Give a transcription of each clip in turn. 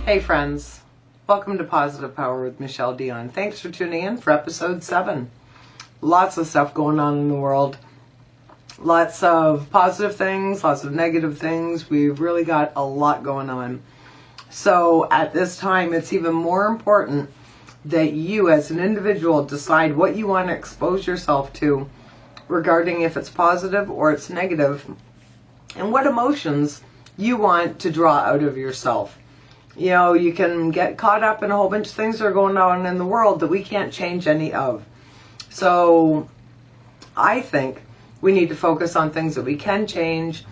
Hey friends, welcome to Positive Power with Michele Dionne. Thanks for tuning in for episode 7. Lots of stuff going on in the world. Lots of positive things, lots of negative things. We've really got a lot going on. So at this time, it's even more important that you as an individual decide what you want to expose yourself to regarding if it's positive or it's negative, and what emotions you want to draw out of yourself. You know, you can get caught up in a whole bunch of things that are going on in the world that we can't change any of. So I think we need to focus on things that we can change,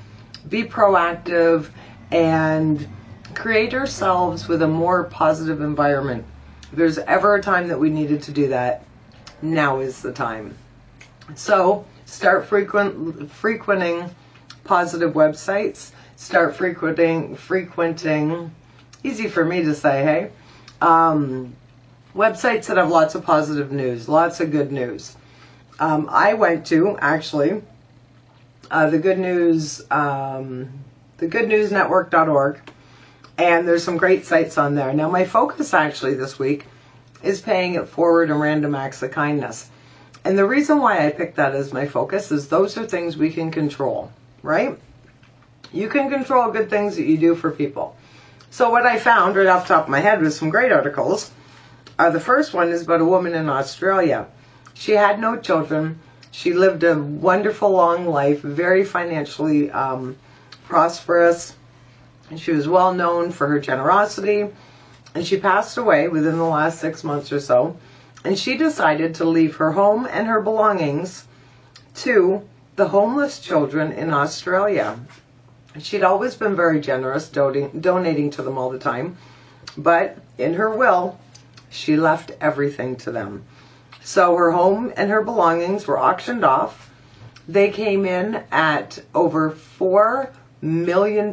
be proactive, and create ourselves with a more positive environment. If there's ever a time that we needed to do that, now is the time. So start frequenting positive websites. Start frequenting, easy for me to say, hey, websites that have lots of positive news, lots of good news. I went to, actually, the goodnewsnetwork.org, and there's some great sites on there. Now, my focus actually this week is paying it forward in random acts of kindness. And the reason why I picked that as my focus is those are things we can control, right? You can control good things that you do for people. So what I found right off the top of my head was some great articles. The first one is about a woman in Australia. She had no children. She lived a wonderful long life, very financially prosperous. And she was well known for her generosity. And she passed away within the last 6 months or so. And she decided to leave her home and her belongings to the homeless children in Australia. She'd always been very generous, donating to them all the time. But in her will, she left everything to them. So her home and her belongings were auctioned off. They came in at over $4 million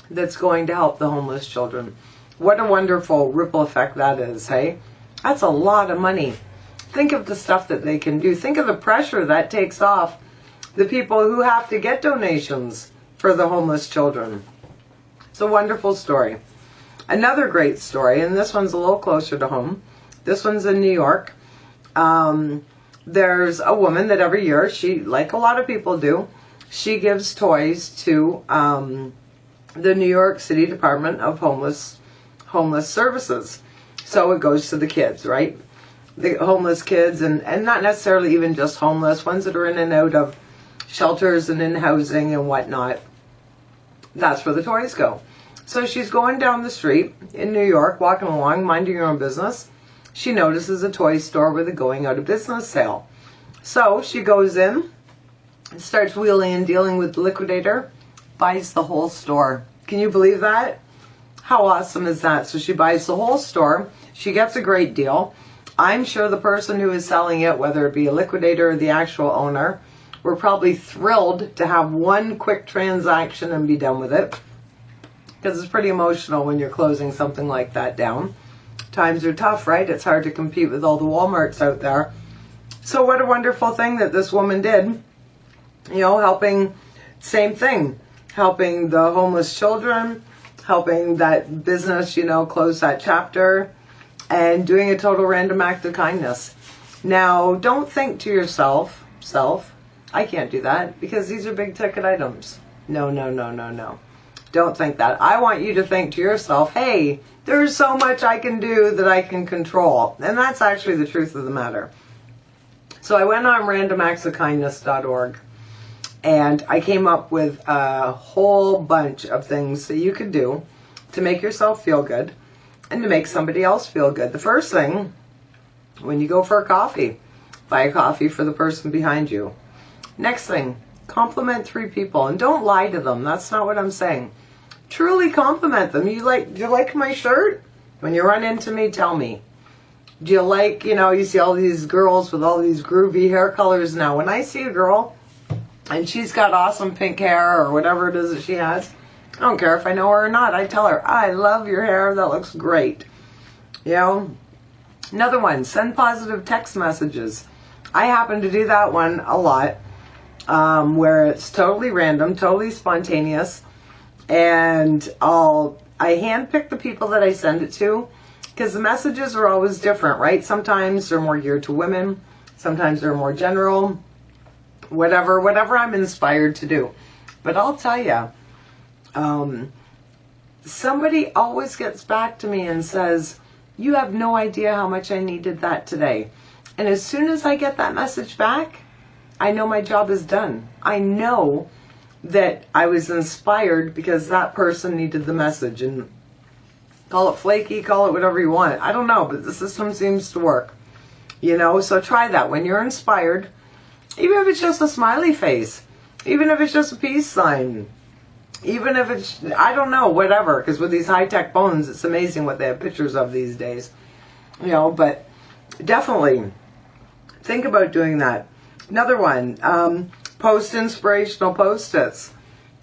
that's going to help the homeless children. What a wonderful ripple effect that is, hey? That's a lot of money. Think of the stuff that they can do. Think of the pressure that takes off the people who have to get donations for the homeless children. It's a wonderful story. Another great story, and this one's a little closer to home. This one's in New York. There's a woman that every year, she, like a lot of people do, she gives toys to the New York City Department of Homeless Services. So it goes to the kids, right? The homeless kids, and not necessarily even just homeless, ones that are in and out of shelters and in housing and whatnot. That's where the toys go. So she's going down the street in New York, walking along, minding her own business. She notices a toy store with a going out of business sale. So she goes in and starts wheeling and dealing with the liquidator, buys the whole store. Can you believe that? How awesome is that? So she buys the whole store. She gets a great deal. I'm sure the person who is selling it, whether it be a liquidator or the actual owner, were probably thrilled to have one quick transaction and be done with it. Because it's pretty emotional when you're closing something like that down. Times are tough, right? It's hard to compete with all the Walmarts out there. So what a wonderful thing that this woman did. You know, helping, same thing. Helping the homeless children, helping that business, you know, close that chapter, and doing a total random act of kindness. Now, don't think to yourself, I can't do that because these are big ticket items. No. Don't think that. I want you to think to yourself, hey, there's so much I can do that I can control. And that's actually the truth of the matter. So I went on randomactsofkindness.org and I came up with a whole bunch of things that you could do to make yourself feel good and to make somebody else feel good. The first thing, when you go for a coffee, buy a coffee for the person behind you. Next thing, compliment 3 people, and don't lie to them. That's not what I'm saying. Truly compliment them. Do you like my shirt? When you run into me, tell me. Do you like, you see all these girls with all these groovy hair colors now. When I see a girl and she's got awesome pink hair or whatever it is that she has, I don't care if I know her or not. I tell her, I love your hair. That looks great. Another one, send positive text messages. I happen to do that one a lot. Where it's totally random, totally spontaneous, and I'll I handpick the people that I send it to, because the messages are always different, right? Sometimes they're more geared to women. Sometimes they're more general. Whatever I'm inspired to do. But I'll tell you, somebody always gets back to me and says, you have no idea how much I needed that today. And as soon as I get that message back, I know my job is done. I know that I was inspired because that person needed the message. And call it flaky, call it whatever you want. I don't know, but the system seems to work. So try that. When you're inspired, even if it's just a smiley face, even if it's just a peace sign, even if it's, I don't know, whatever. Because with these high-tech phones, it's amazing what they have pictures of these days. But definitely think about doing that. Another one, post inspirational post-its.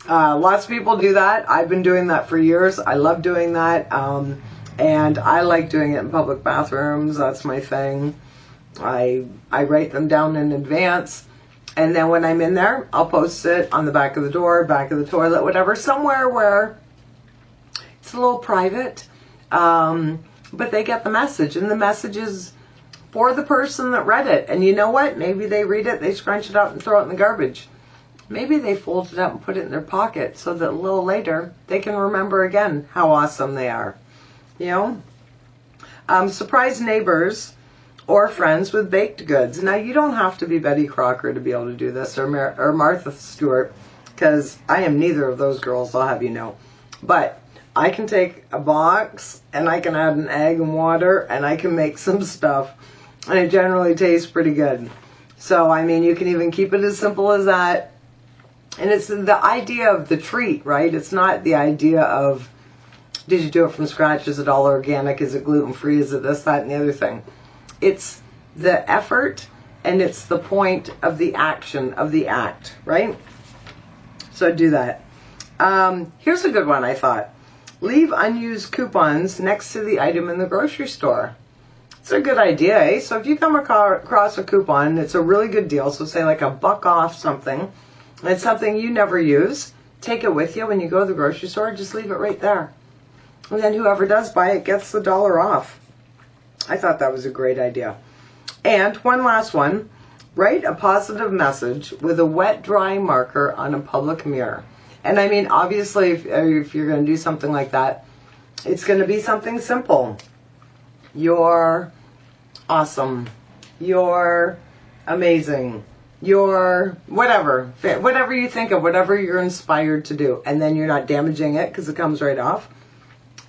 Lots of people do that. I've been doing that for years. I love doing that. And I like doing it in public bathrooms. That's my thing. I write them down in advance. And then when I'm in there, I'll post it on the back of the door, back of the toilet, whatever, somewhere where it's a little private. But they get the message. And the message is for the person that read it. And you know what? Maybe they read it, they scrunch it up and throw it in the garbage. Maybe they fold it up and put it in their pocket so that a little later they can remember again how awesome they are. Surprise neighbors or friends with baked goods. Now, you don't have to be Betty Crocker to be able to do this, or Martha Stewart, because I am neither of those girls, I'll have you know. But I can take a box, and I can add an egg and water, and I can make some stuff, and it generally tastes pretty good. So, I mean, you can even keep it as simple as that. And it's the idea of the treat, right? It's not the idea of, did you do it from scratch? Is it all organic? Is it gluten-free? Is it this, that, and the other thing? It's the effort, and it's the point of the action, of the act, right? So do that. Here's a good one, I thought. Leave unused coupons next to the item in the grocery store. It's a good idea, eh? So if you come across a coupon, it's a really good deal. So say like $1 off something, and it's something you never use. Take it with you when you go to the grocery store. Just leave it right there. And then whoever does buy it gets the $1 off. I thought that was a great idea. And one last one. Write a positive message with a wet dry marker on a public mirror. And I mean, obviously, if you're going to do something like that, it's going to be something simple. You're awesome. You're amazing. You're whatever. Whatever you think of, whatever you're inspired to do. And then you're not damaging it because it comes right off.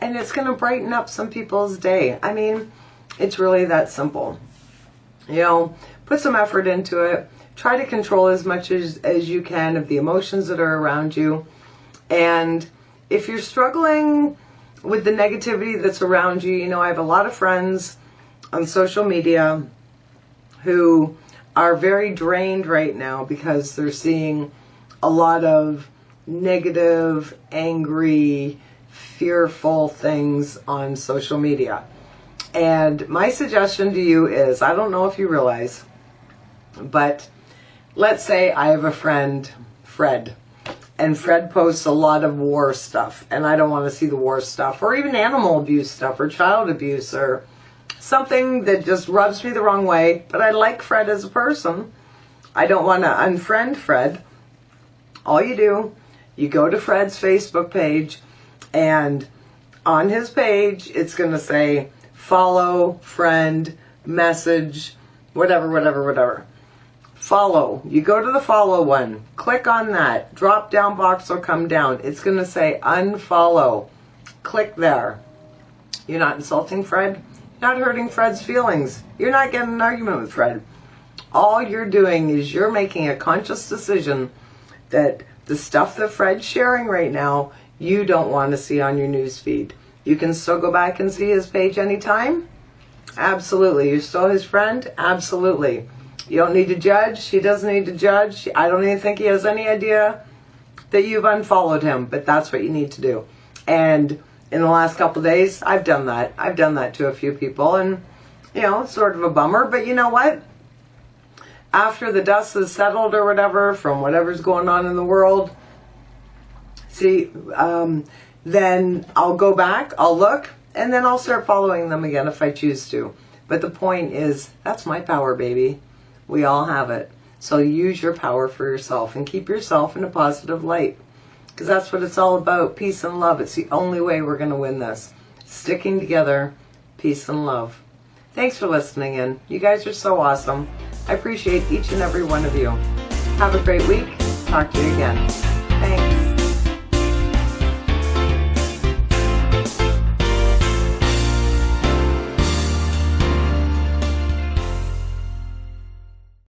And it's going to brighten up some people's day. I mean, it's really that simple. Put some effort into it. Try to control as much as you can of the emotions that are around you. And if you're struggling with the negativity that's around you, I have a lot of friends on social media who are very drained right now because they're seeing a lot of negative, angry, fearful things on social media. And my suggestion to you is, I don't know if you realize, but let's say I have a friend, Fred, and Fred posts a lot of war stuff, and I don't want to see the war stuff, or even animal abuse stuff, or child abuse, or something that just rubs me the wrong way, but I like Fred as a person. I don't want to unfriend Fred. All you do, you go to Fred's Facebook page, and on his page, it's going to say, follow, friend, message, whatever. Follow. You go to the follow one. Click on that. Drop down box will come down. It's going to say unfollow. Click there. You're not insulting Fred. You're not hurting Fred's feelings. You're not getting an argument with Fred. All you're doing is you're making a conscious decision that the stuff that Fred's sharing right now, you don't want to see on your news feed. You can still go back and see his page anytime? Absolutely. You're still his friend? Absolutely. You don't need to judge. He doesn't need to judge. I don't even think he has any idea that you've unfollowed him, but that's what you need to do. And in the last couple of days, I've done that. I've done that to a few people, and, it's sort of a bummer, but you know what? After the dust is settled or whatever, from whatever's going on in the world, See, then I'll go back, I'll look, and then I'll start following them again if I choose to. But the point is, that's my power, baby. We all have it. So use your power for yourself and keep yourself in a positive light. Because that's what it's all about, peace and love. It's the only way we're going to win this. Sticking together, peace and love. Thanks for listening in. You guys are so awesome. I appreciate each and every one of you. Have a great week. Talk to you again. Thanks.